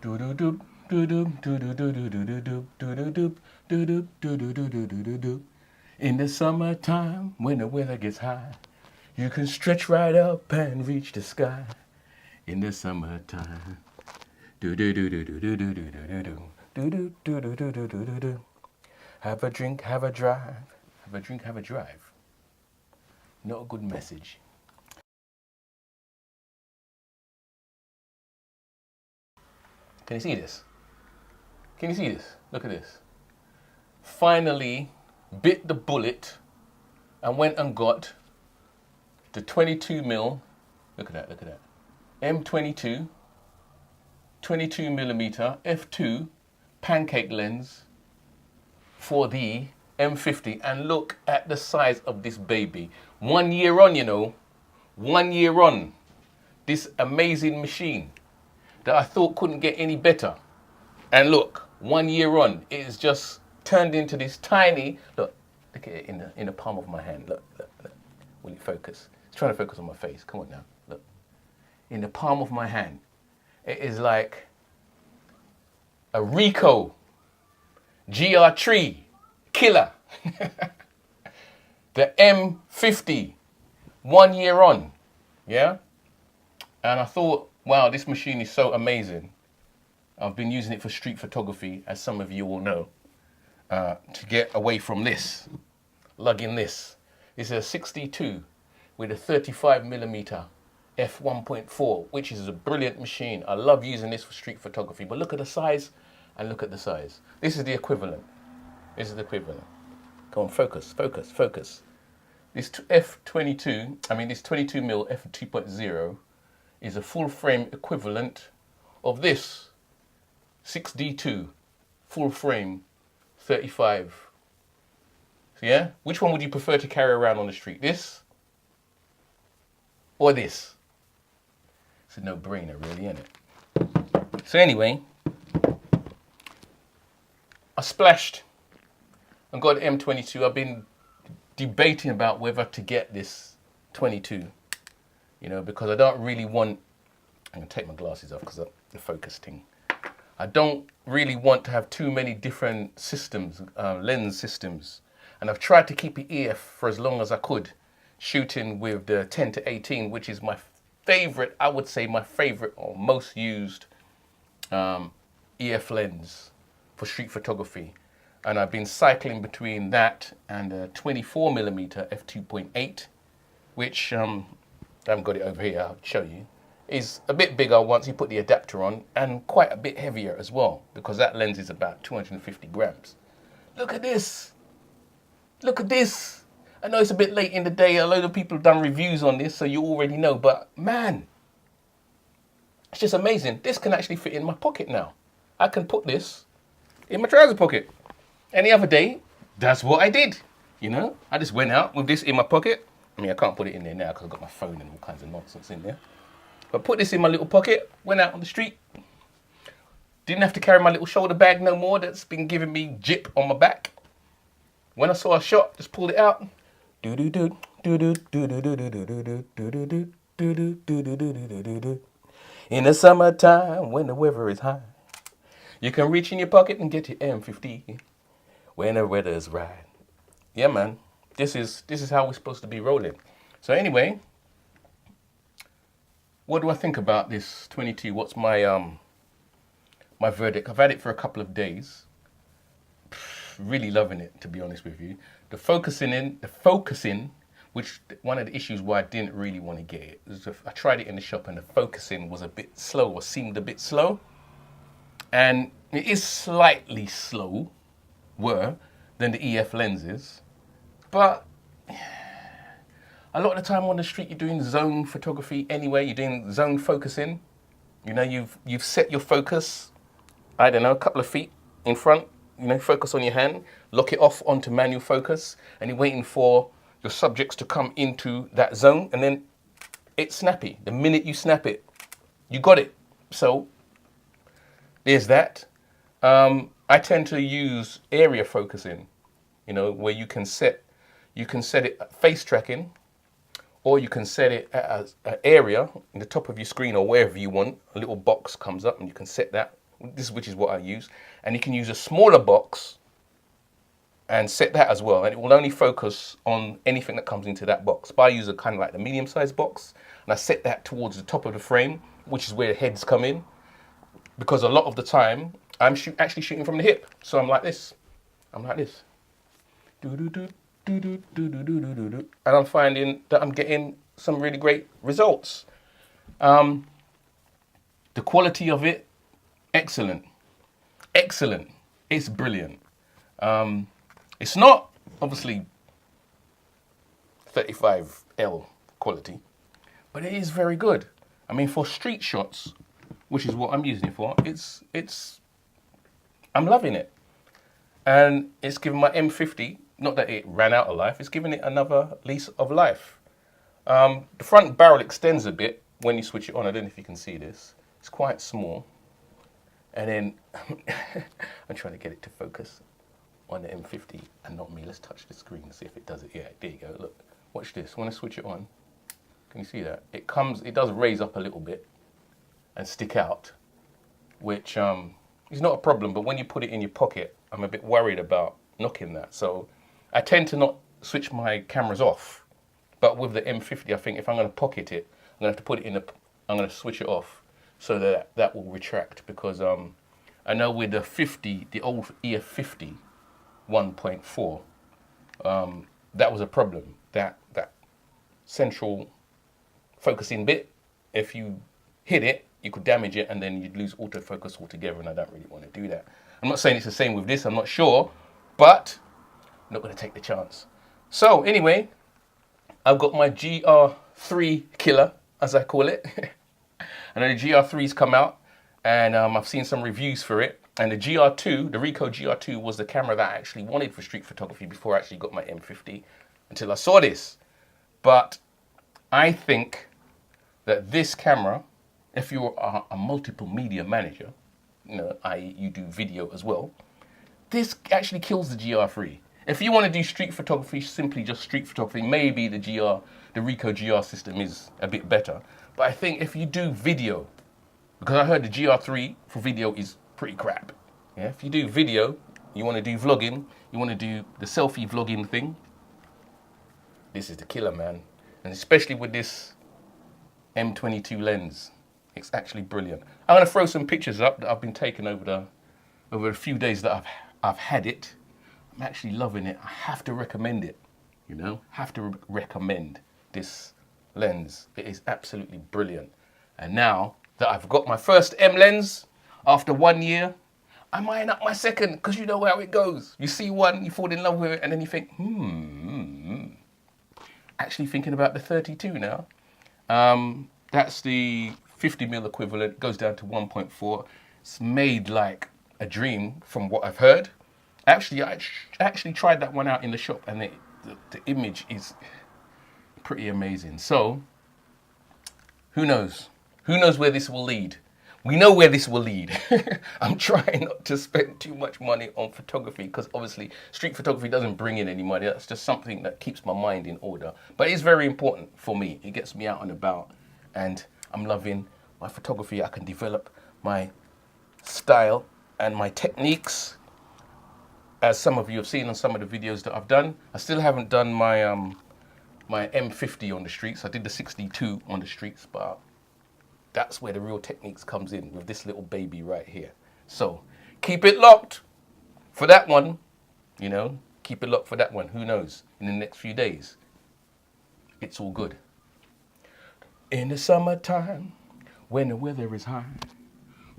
In the summertime, when the weather gets high, you can stretch right up and reach the sky. In the summertime. Have a drink, have a drive. Have a drink, have a drive. Not a good message. Can you see this? Can you see this? Look at this. Finally bit the bullet and went and got the 22mm. Look at that, look at that. M22, 22mm f2 Pancake lens for the M50. And look at the size of this baby. 1 year on, you know. 1 year on. This amazing machine that I thought couldn't get any better. And look, 1 year on, it is just turned into this tiny, look at it in the palm of my hand. Look. Will it focus? It's trying to focus on my face. Come on now, look. In the palm of my hand. It is like a Ricoh GR3 killer. The M50, 1 year on, yeah? And I thought, wow, this machine is so amazing. I've been using it for street photography, as some of you will know, to get away from this, lugging this. It's a 62 with a 35mm f1.4, which is a brilliant machine. I love using this for street photography, but look at the size and look at the size. This is the equivalent. This is the equivalent. Come on, focus, focus, focus. This f22, I mean this 22mm f2.0 is a full frame equivalent of this 6D2 full frame 35. So yeah, which one would you prefer to carry around on the street? This or this? It's a no-brainer really, isn't it? So anyway, I splashed and got an M22. I've been debating about whether to get this 22, you know, because I don't really want, I'm gonna take my glasses off because of the focus thing. I don't really want to have too many different systems, lens systems. And I've tried to keep it EF for as long as I could, shooting with the 10-18, which is my favorite, I would say my favorite or most used EF lens for street photography. And I've been cycling between that and a 24mm f2.8, which, I haven't got it over here, I'll show you, is a bit bigger once you put the adapter on, and quite a bit heavier as well, because that lens is about 250 grams. Look at this. Look at this. I know it's a bit late in the day. A load of people have done reviews on this, so you already know, but man, it's just amazing. This can actually fit in my pocket now. I can put this in my trouser pocket. Any other day, that's what I did. You know, I just went out with this in my pocket. I mean, I can't put it in there now because I've got my phone and all kinds of nonsense in there. But put this in my little pocket, went out on the street. Didn't have to carry my little shoulder bag no more that's been giving me jip on my back. When I saw a shot, just pulled it out. In the summertime, when the weather is high, you can reach in your pocket and get your M50 when the weather is right. Yeah, man, this is how we're supposed to be rolling. So anyway, what do I think about this 22? What's my my verdict? I've had it for a couple of days. Really loving it, to be honest with you. The focusing, which one of the issues why I didn't really want to get it is I tried it in the shop and the focusing was a bit slow, or seemed a bit slow. And it is slightly slower than the EF lenses, but a lot of the time on the street you're doing zone photography anyway. You're doing zone focusing. You know, you've set your focus, I don't know, a couple of feet in front. You know, focus on your hand, lock it off onto manual focus, and you're waiting for your subjects to come into that zone, and then it's snappy. The minute you snap it, you got it. So there's that. I tend to use area focusing, you know, where you can set it at face tracking, or you can set it at an area in the top of your screen or wherever you want. A little box comes up and you can set that which is what I use. And you can use a smaller box and set that as well, and it will only focus on anything that comes into that box. But I use a kind of like the medium-sized box, and I set that towards the top of the frame, which is where the heads come in, because a lot of the time I'm actually shooting from the hip. So I'm like this. I'm like this. And I'm finding that I'm getting some really great results. The quality of it, excellent. Excellent. It's brilliant. It's not obviously 35L quality, but it is very good. I mean, for street shots, which is what I'm using it for, I'm loving it. And it's given my M50, not that it ran out of life, it's given it another lease of life. The front barrel extends a bit when you switch it on. I don't know if you can see this. It's quite small. And then, I'm trying to get it to focus on the M50 and not me. Let's touch the screen and see if it does it. Yeah, there you go. Look, watch this. When I switch it on, can you see that? It does raise up a little bit and stick out, which is not a problem. But when you put it in your pocket, I'm a bit worried about knocking that. So I tend to not switch my cameras off. But with the M50, I think if I'm going to pocket it, I'm going to have to put it in I'm going to switch it off so that will retract, because I know with the 50, the old EF50 1.4, that was a problem. That central focusing bit, if you hit it, you could damage it and then you'd lose autofocus altogether, and I don't really want to do that. I'm not saying it's the same with this, I'm not sure, but I'm not going to take the chance. So anyway, I've got my GR3 killer, as I call it. I know the GR3's come out, and I've seen some reviews for it. And the GR2, the Ricoh GR2, was the camera that I actually wanted for street photography before I actually got my M50, until I saw this. But I think that this camera, if you're a multiple media manager, i.e. you do video as well, this actually kills the GR3. If you want to do street photography, simply just street photography, maybe the Ricoh GR system is a bit better. But I think if you do video, because I heard the GR3 for video is pretty crap. Yeah, if you do video, you want to do vlogging, you want to do the selfie vlogging thing, this is the killer, man. And especially with this M22 lens, it's actually brilliant. I'm going to throw some pictures up that I've been taking over a few days that I've had it. I'm actually loving it. I have to recommend it, have to recommend this lens. It is absolutely brilliant. And now that I've got my first M lens, after 1 year, I'm eyeing up my second, because you know how it goes. You see one, you fall in love with it, and then you think, Actually thinking about the 32 now. That's the 50mm equivalent, goes down to 1.4. It's made like a dream from what I've heard. Actually, I actually tried that one out in the shop, and the image is pretty amazing. So, who knows? Who knows where this will lead? We know where this will lead. I'm trying not to spend too much money on photography, because obviously street photography doesn't bring in any money. That's just something that keeps my mind in order. But it's very important for me. It gets me out and about, and I'm loving my photography. I can develop my style and my techniques, as some of you have seen on some of the videos that I've done. I still haven't done my my M50 on the streets. I did the 62 on the streets, but that's where the real techniques comes in, with this little baby right here. So keep it locked for that one, keep it locked for that one. Who knows, in the next few days, it's all good. In the summertime, when the weather is high,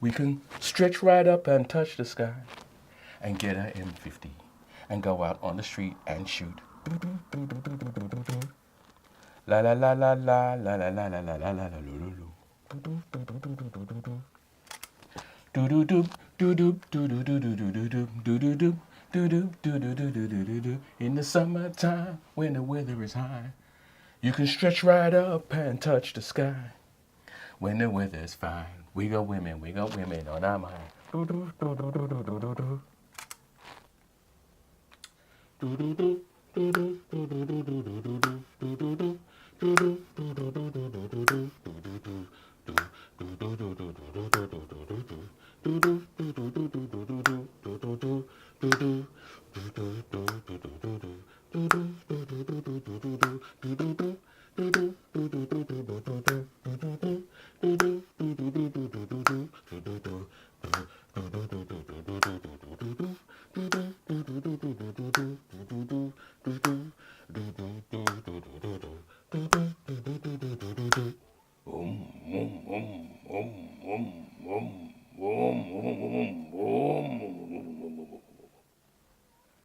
we can stretch right up and touch the sky and get our M50 and go out on the street and shoot. La la la la la la la la la la la la la. In the summertime, when the weather is high, you can stretch right up and touch the sky. When the weather's fine, we got women on our mind.